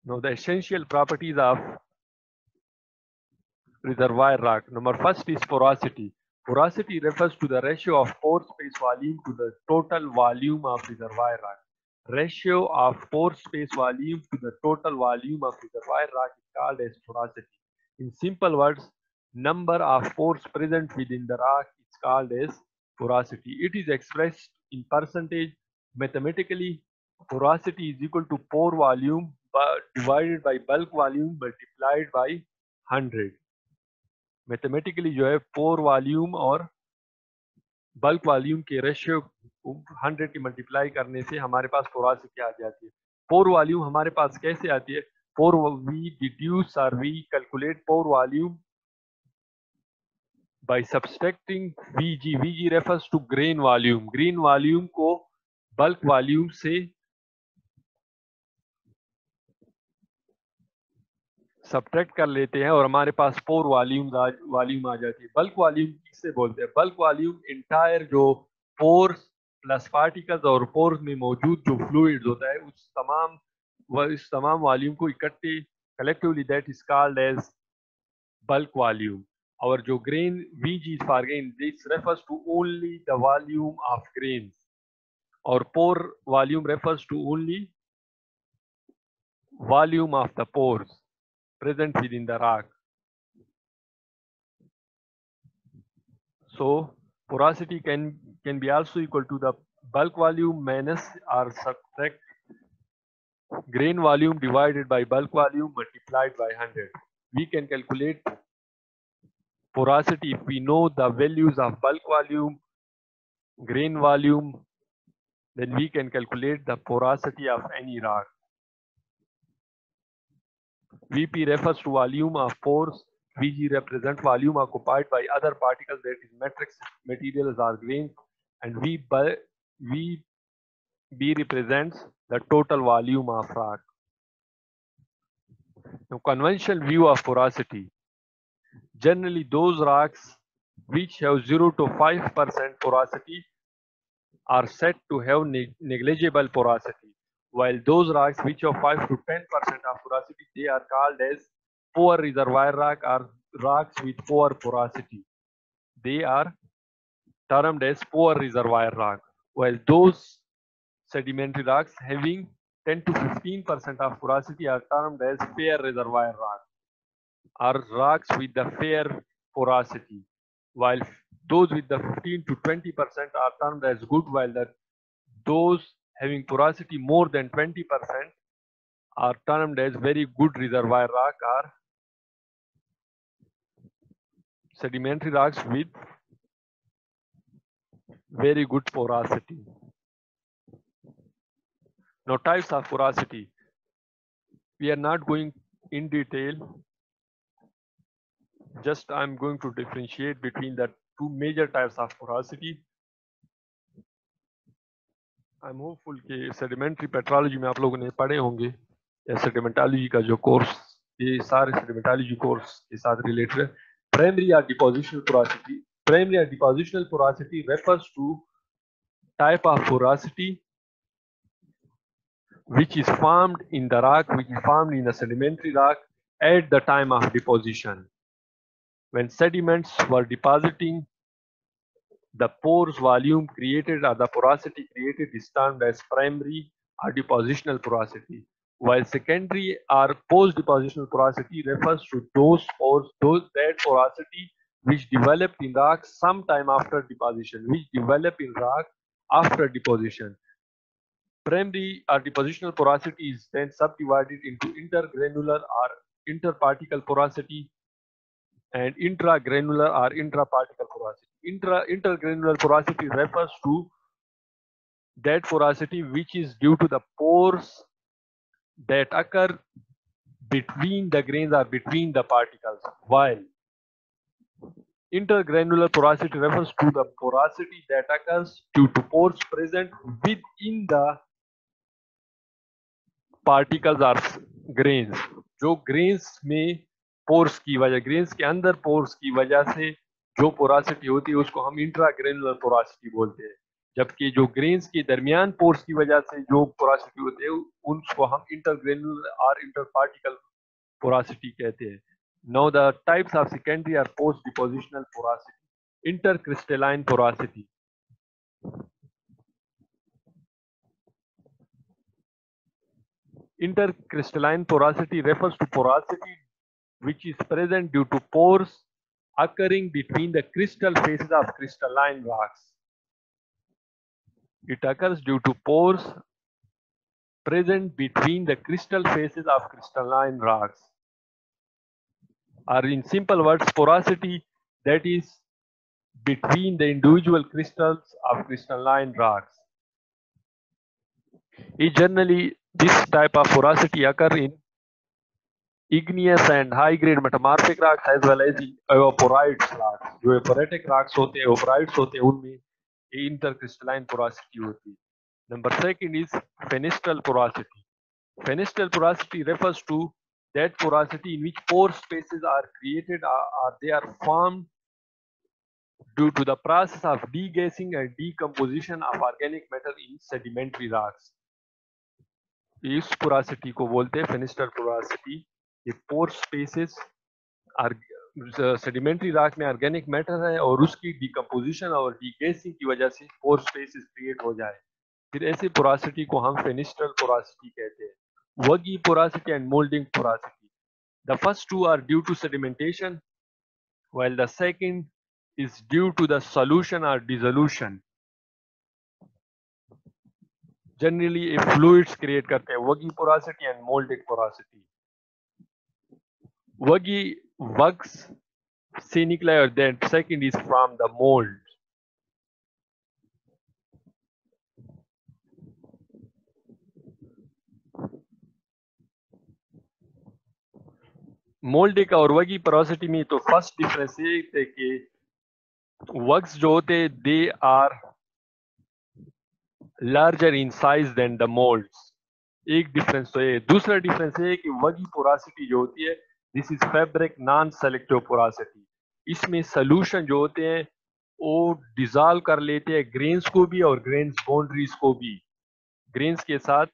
Now the essential properties of reservoir rock. Number first is porosity. Porosity refers to the ratio of pore space volume to the total volume of reservoir rock. Ratio of pore space volume to the total volume of reservoir rock is called as porosity. In simple words, number of pores present within the rock is called as porosity. It is expressed in percentage. Mathematically, porosity is equal to pore volume divided by bulk volume multiplied by 100. Mathematically जो है पोर volume और bulk volume के ratio 100 की multiply करने से हमारे पास porosity आ जाती है. पोर वॉल्यूम हमारे पास कैसे आती है? पोर वी डिड्यूस और we calculate pore volume by subtracting VG. VG refers to grain volume. Grain volume को बल्क वॉल्यूम से सब्ट्रैक्ट कर लेते हैं और हमारे पास पोर वॉल्यूम आ जाती है. बल्क वॉल्यूम किससे बोलते हैं? बल्क वॉल्यूम इंटायर जो पोर्स प्लस पार्टिकल्स और पोर्स में मौजूद जो फ्लूइड्स होता है इस तमाम वॉल्यूम को इकट्ठे collectively that is called as bulk volume. और जो grain VG for grain this refers to only the volume of grains और pore volume refers to only volume of the pores present within the rock. So porosity can be also equal to the bulk volume minus or subtract grain volume divided by bulk volume multiplied by 100. We can calculate porosity if we know the values of bulk volume, grain volume, then we can calculate the porosity of any rock. Vp refers to volume of pores. Vg represents volume occupied by other particles, that is matrix materials or grains, and Vb represents the total volume of rock. Now, conventional view of porosity. Generally, those rocks which have 0 to 5% porosity are said to have negligible porosity, while those rocks which have 5 to 10% of porosity, they are called as poor reservoir rock or rocks with poor porosity. They are termed as poor reservoir rock, while those sedimentary rocks having 10 to 15% of porosity are termed as fair reservoir rock or rocks with the fair porosity, while those with the 15 to 20% are termed as good, while those having porosity more than 20% are termed as very good reservoir rock or sedimentary rocks with very good porosity. Now, types of porosity. We are not going in detail. Just I'm going to differentiate between the two major types of porosity. I'm hopeful कि sedimentary petrology में आप लोगों ने पढ़े होंगे या sedimentology का जो कोर्स, ये सारे sedimentology कोर्स के साथ रिलेटेड है. Primary or depositional porosity. Primary or depositional porosity refers to type of porosity which is formed in the rock, which is formed in the sedimentary rock at the time of deposition. When sediments were depositing, the pores volume created or the porosity created is termed as primary or depositional porosity, while secondary or post-depositional porosity refers to those pores, that porosity which developed in rock sometime after deposition, Primary or depositional porosity is then subdivided into intergranular or interparticle porosity and intragranular or intraparticle porosity. Intergranular porosity refers to that porosity which is due to the pores that occur between the grains or between the particles, while intergranular porosity refers to the porosity that occurs due to pores present within the particles or grains. जो grains में pores की वजह, grains के अंदर pores की वजह से जो porosity होती है उसको हम intragranular porosity बोलते हैं. जबकि जो ग्रेन्स के दरमियान पोर्स की वजह से जो पोरासिटी होते हैं उनको हम इंटरग्रेनुलर और इंटरपार्टिकल पोरासिटी कहते हैं. Now the types of secondary or post depositional porosity. Intercrystalline porosity. Intercrystalline porosity refers to porosity which is present due to pores occurring between the crystal faces of crystalline rocks. It occurs due to pores present between the crystal faces of crystalline rocks. Or in simple words, porosity that is between the individual crystals of crystalline rocks. Generally, this type of porosity occurs in igneous and high grade metamorphic rocks as well as evaporites rocks. जो evaporitic rocks होते हैं, evaporites होते हैं, उनमें intercrystalline porosity होती है. Number second is fenestral porosity. Fenestral porosity refers to that porosity in which pore spaces are created or they are formed due to the process of degassing and decomposition of organic matter in sedimentary rocks. इस porosity को बोलते हैं fenestral porosity. ये pore spaces sedimentary rock में organic matter है और उसकी decomposition और डीगेसिंग की वजह से पोर स्पेसेस क्रिएट हो जाए, फिर ऐसी पोरासिटी को हम फेनिस्ट्रल पोरासिटी कहते हैं. Vuggy porosity and moulding porosity. The first two are due to sedimentation while the second is due to the solution or dissolution. Generally ये फ्लूइड्स क्रिएट करते हैं. Vuggy porosity and moulding पोरासिटी. वगी वग्स से निकला और then second is from the mould. Mouldic और vuggy porosity में तो फर्स्ट डिफरेंस ये है कि वग्स जो होते they are larger in size than the moulds. एक डिफरेंस तो ये. दूसरा डिफरेंस ये कि वगी पोरासिटी जो होती है this is fabric non selective porosity. इसमें सोल्यूशन जो होते हैं वो डिसॉल्व कर लेते हैं ग्रेन्स को भी और ग्रेन्स बाउंड्रीज को भी. ग्रेन्स के साथ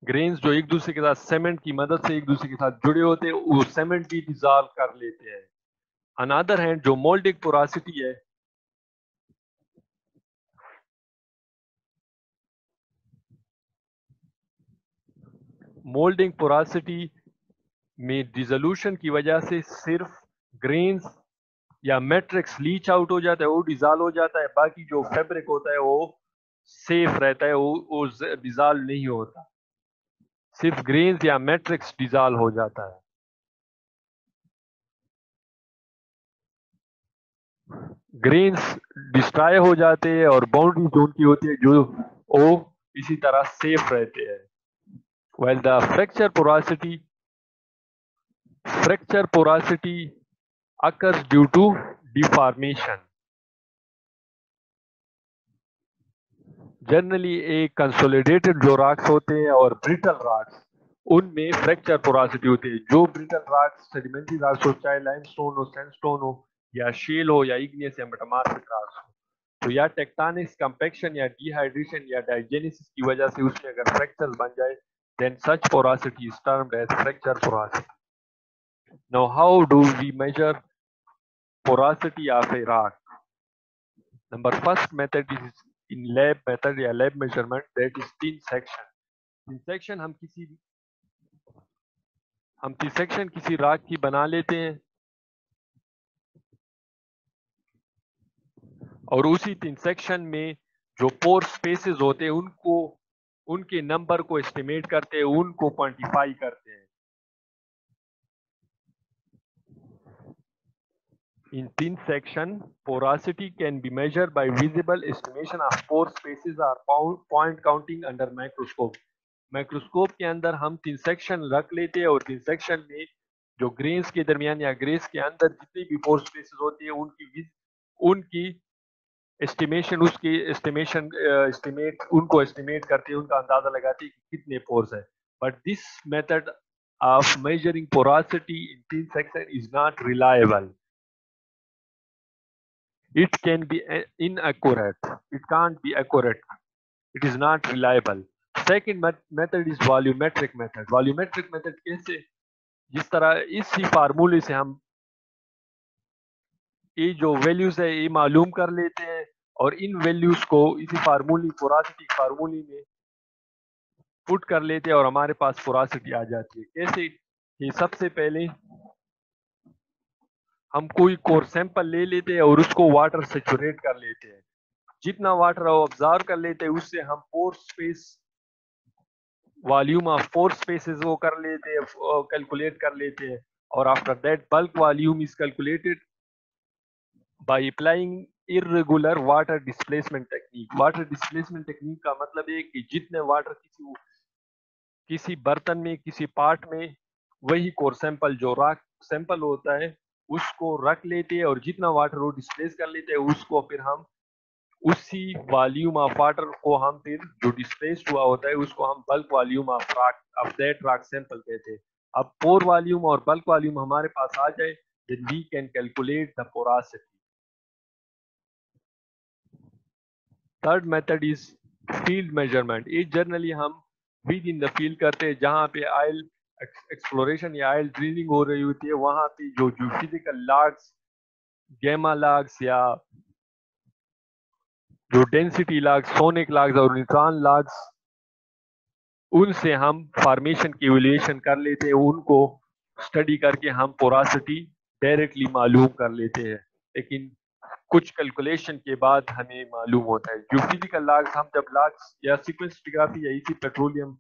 ग्रेन्स जो एक दूसरे के साथ सीमेंट की मदद से एक दूसरे के साथ जुड़े होते हैं वो सीमेंट भी डिसॉल्व कर लेते हैं. अनदर हैंड जो मोल्डिक पोरासिटी है मोल्डिंग पोरासिटी में डिसोल्यूशन की वजह से सिर्फ ग्रेन्स या मैट्रिक्स लीच आउट हो जाता है, वो डिसॉल्व हो जाता है. बाकी जो फैब्रिक होता है वो सेफ रहता है, वो डिसॉल्व नहीं होता. सिर्फ ग्रेन्स या मैट्रिक्स डिसॉल्व हो जाता है. ग्रेन्स डिस्ट्रॉय हो जाते हैं और बाउंड्री जोन की होती है जो वो इसी तरह सेफ रहते हैं. While the fracture porosity occurs due to deformation. Generally एक कंसोलिडेटेड जो रॉक्स होते हैं और ब्रिटल रॉक्स उनमें फ्रैक्चर पोरासिटी होती है. जो ब्रिटल रॉक्स सेडिमेंट्री रॉक्स हो, चाहे लाइमस्टोन हो, सैंडस्टोन हो या शेल हो या इग्नियस या मेटामॉर्फिक रॉक्स हो, तो या टेक्टोनिक्स कंपैक्शन या डिहाइड्रेशन या डाइजेनेसिस की वजह से उसमें अगर फ्रैक्चर बन जाए then such porosity is termed as fracture porosity. Now how do we measure porosity of a rock? Number first method is in lab method या lab measurement, that is thin section. Thin section हम thin section किसी rock की बना लेते हैं और उसी thin section में जो pore spaces होते हैं उनके नंबर को एस्टिमेट करते हैं, उनको क्वांटिफाई करते हैं. In thin section, porosity can be measured by visible estimation of pore spaces or point counting under microscope. Microscope के अंदर हम thin section रख लेते हैं और thin section में जो ग्रेन्स के दरमियान या ग्रेस के अंदर जितनी भी pore spaces होती है उनकी एस्टिमेशन उनको एस्टिमेट करते हैं, उनका अंदाजा लगाते हैं कि कितने पोर्स है. But this method of measuring porosity in thin section is not reliable. It can be inaccurate. It can't be accurate. It is not reliable. Second method is volumetric method. Volumetric method कैसे? जिस तरह इसी फार्मूले से हम ये जो values है ये मालूम कर लेते हैं और इन वैल्यूज को इसी फार्मूले पोरासिटी फार्मूले में पुट कर लेते हैं और हमारे पास पोरासिटी आ जाती है। कैसे? कि सबसे पहले हम कोई कोर सैंपल ले लेते हैं और उसको वाटर सेचुरेट कर लेते हैं। जितना वाटर वो ऑब्जर्व कर लेते हैं उससे हम pore space volume of pore spaces वो कर लेते हैं, कैलकुलेट कर लेते हैं और after that bulk volume is calculated by applying irregular water displacement technique. Water displacement technique का मतलब है कि जितने वाटर किसी बर्तन में किसी पार्ट में वही कोर सैंपल जो रॉक सैंपल होता है उसको रख लेते हैं और जितना वाटर वो डिस्प्लेस कर लेते हैं उसको फिर हम उसी वॉल्यूम ऑफ वाटर को हम फिर जो डिस्प्लेस्ड हुआ होता है उसको हम bulk volume of rock of that rock sample कहते हैं। अब पोर वॉल्यूम और बल्क वॉल्यूम हमारे पास आ जाए then we can calculate the porosity. Third method is field measurement. ये जनरली हम विद इन द फील्ड करते हैं जहाँ पे ऑयल एक्सप्लोरेशन या ऑयल ड्रिलिंग हो रही होती है वहाँ पे जो फिजिकल लॉग्स गैमा लॉग्स या जो डेंसिटी लॉग्स सोनिक लॉग्स और न्यूट्रॉन लॉग्स उनसे हम फॉर्मेशन की इवैल्यूएशन कर लेते हैं, उनको स्टडी करके हम पोरासिटी डायरेक्टली मालूम कर लेते हैं। लेकिन कुछ कैलकुलेशन के बाद हमें मालूम होता है जो फिजिकल लॉग्स हम जब लॉग्स या सीक्वेंस स्ट्रैटिग्राफी या इसी पेट्रोलियम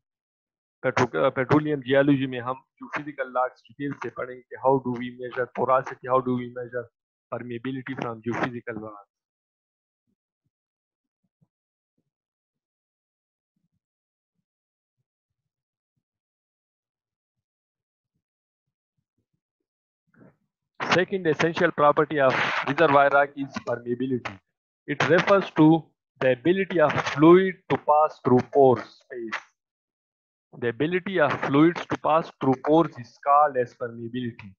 जियोलॉजी में हम जो फिजिकल लॉग्स डिटेल से पढ़ेंगे how do we measure porosity, how do we measure permeability from जो physical logs. Second essential property of reservoir rock is permeability. It refers to the ability of fluid to pass through pore space. The ability of fluids to pass through pores is called as permeability.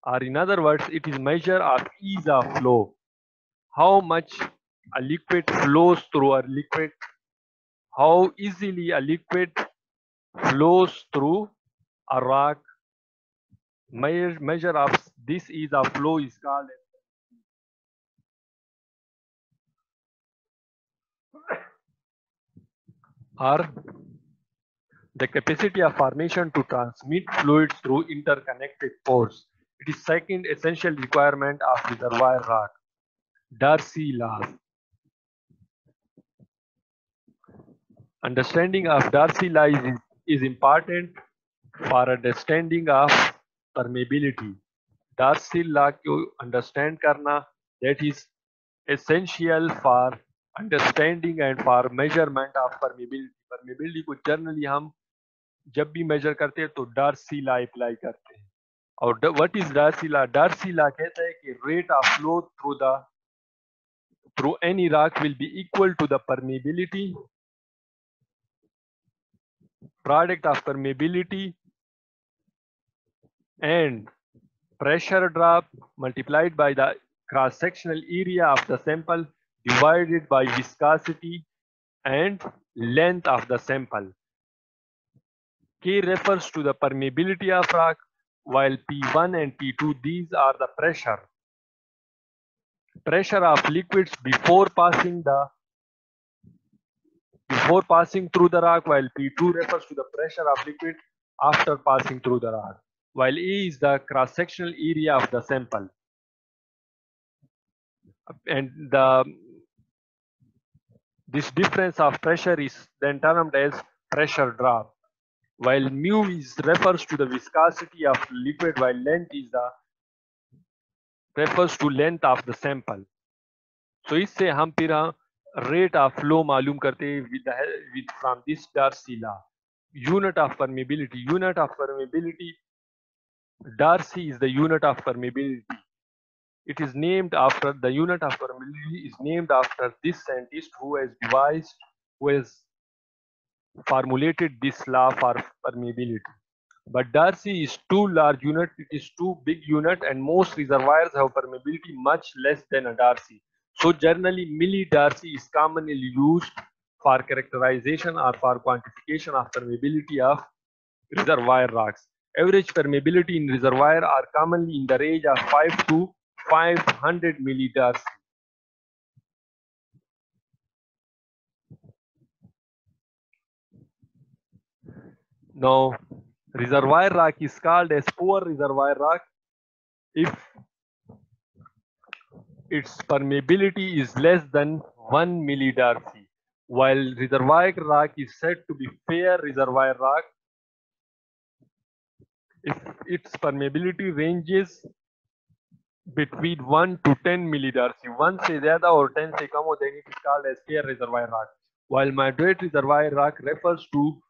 Or in other words, it is measure of ease of flow. How much a liquid flows through a liquid, how easily a liquid flows through a rock. Measure of this ease of flow is called or the capacity of formation to transmit fluids through interconnected pores. It is second essential requirement of reservoir rock. Darcy laws. Understanding of Darcy law is important for understanding of permeability. Darcy law को understand करना that is essential for understanding and for measurement of permeability. Permeability को generally हम जब भी major करते हैं तो Darcy law apply करते हैं। और what is Darcy law? Darcy law कहता है कि rate of flow through any rock will be equal to the permeability product of permeability and pressure drop multiplied by the cross sectional area of the sample divided by viscosity and length of the sample. K refers to the permeability of rock, while P1 and P2 these are the pressure of liquids before passing through the rock, while P2 refers to the pressure of liquid after passing through the rock, while E is the cross-sectional area of the sample. And this difference of pressure is then termed as pressure drop, while mu refers to the viscosity of liquid, while length refers to length of the sample. So इससे हम फिर rate of flow मालूम करते हैं with from this Darcy law. Unit of permeability. Darcy is the unit of permeability. It is named after the unit of permeability is named after this scientist who has formulated this law for permeability. But Darcy is too large unit, it is too big unit, and most reservoirs have permeability much less than a Darcy. So generally milli-Darcy is commonly used for characterization or for quantification of permeability of reservoir rocks. Average permeability in reservoir are commonly in the range of 5 to 500 millidarcy. Now, reservoir rock is called as poor reservoir rock if its permeability is less than 1 millidarcy, while reservoir rock is said to be fair reservoir rock if its permeability ranges between 1 to 10 millidarcy. 1 से ज़्यादा और 10 से कम हो, then it is called as fair reservoir rock. While moderate reservoir rock refers to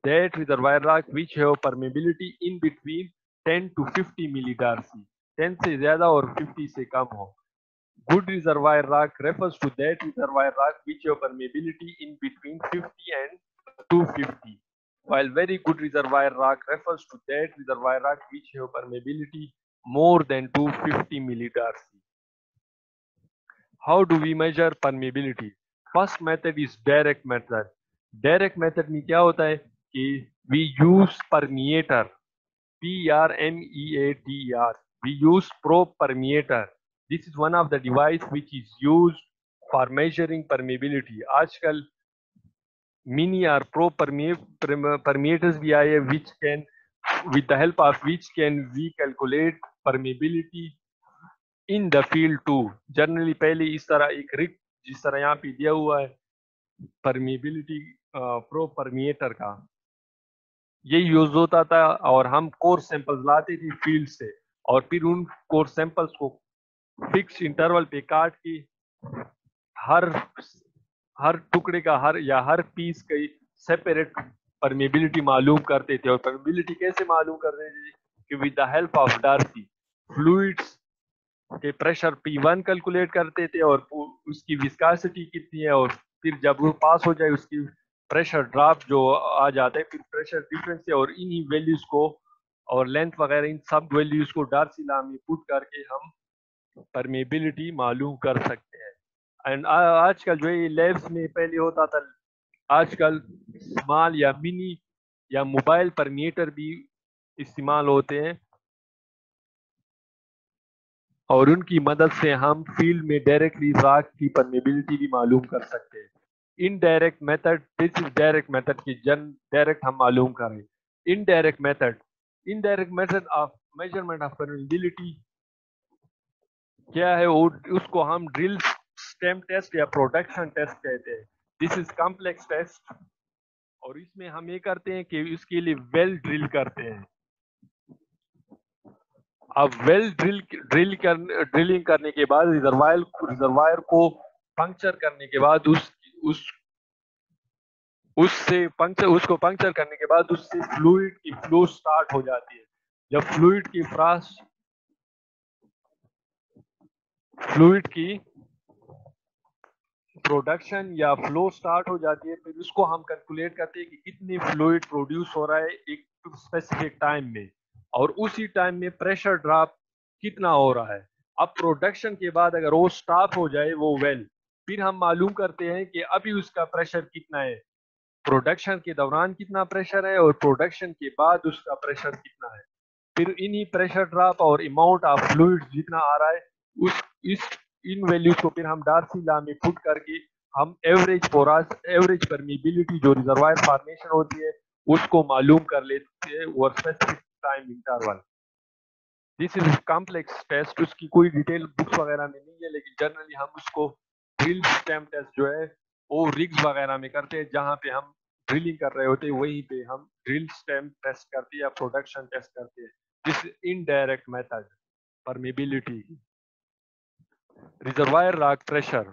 that reservoir rock which have permeability in between 10 to 50 millidarcy. 10 से ज़्यादा और 50 से कम हो. Good reservoir rock refers to that reservoir rock which have permeability in between 50 and 250. While very good reservoir rock refers to that reservoir rock which have permeability more than 250 millidarcy. How do we measure permeability? First method is direct method. Direct method में क्या होता है कि we use permeator, P-R-M-E-A-T-E-R. We use probe permeator. This is one of the device which is used for measuring permeability. आजकल mini or probe permeators भी आए हैं which can, with the help of which can we calculate permeability in the field too. Generally पहले इस तरह एक rig जिस तरह यहाँ पे दिया हुआ है permeability probe permeator का, ये यूज होता था और हम कोर सैंपल्स लाते थे फील्ड से और फिर उन कोर सैंपल्स को फिक्स इंटरवल पे काट के हर टुकड़े का हर पीस की सेपरेट परमेबिलिटी मालूम करते थे. और परमेबिलिटी कैसे मालूम करते थे कि with the help of Darcy fluids के प्रेशर P1 कैलकुलेट करते थे और उसकी विस्कोसिटी कितनी है और फिर जब वो पास हो जाए उसकी प्रेशर ड्रॉप जो आ जाता है, फिर प्रेशर डिफरेंस है और इन्हीं वैल्यूज को और लेंथ वगैरह इन सब वैल्यूज को डार्सी लॉ में पुट करके हम परमेबिलिटी मालूम कर सकते हैं. एंड आजकल जो ये लैब्स में पहले होता था, आजकल स्मॉल या मिनी या मोबाइल परमीटर भी इस्तेमाल होते हैं और उनकी मदद से हम फील्ड में डायरेक्टली रॉक की परमेबिलिटी भी मालूम कर सकते हैं. Indirect method, this is direct method की डायरेक्ट हम मालूम करें. Indirect method of measurement of permeability क्या है, उसको हम ड्रिल स्टेम टेस्ट या प्रोडक्शन टेस्ट कहते हैं. दिस इज कॉम्प्लेक्स टेस्ट और इसमें हम ये करते हैं कि इसके लिए वेल ड्रिल करते हैं. अब वेल ड्रिलिंग करने के बाद रिजर्वायर को पंक्चर करने के बाद उसको पंक्चर करने के बाद उससे फ्लूइड की फ्लो स्टार्ट हो जाती है. जब फ्लूइड की प्रोडक्शन या फ्लो स्टार्ट हो जाती है, फिर उसको हम कैलकुलेट करते हैं कि कितनी फ्लूइड प्रोड्यूस हो रहा है एक स्पेसिफिक टाइम में और उसी टाइम में प्रेशर ड्रॉप कितना हो रहा है. अब प्रोडक्शन के बाद अगर वो स्टॉप हो जाए वो वेल, फिर हम मालूम करते हैं कि अभी उसका प्रेशर कितना है, प्रोडक्शन के दौरान कितना प्रेशर है और प्रोडक्शन के बाद उसका प्रेशर कितना है. फिर इन्हीं प्रेशर ड्रॉप और अमाउंट ऑफ फ्लूइड जितना आ रहा है इन वैल्यूज को फिर हम डार्सी लॉ में पुट करके हम एवरेज परमीबिलिटी जो रिजर्वायर फॉर्मेशन होती है उसको मालूम कर लेते हैं और specific time interval. This is complex test, उसकी कोई डिटेल बुक्स वगैरह में नहीं है, लेकिन जनरली हम उसको ड्रिल स्टेम टेस्ट जो है वो रिग्स वगैरह में करते हैं जहाँ पे हम ड्रिलिंग कर रहे होते हैं, वहीं पे हम ड्रिल स्टेम टेस्ट करते हैं या प्रोडक्शन टेस्ट करते हैं. This indirect method permeability. Reservoir rock pressure.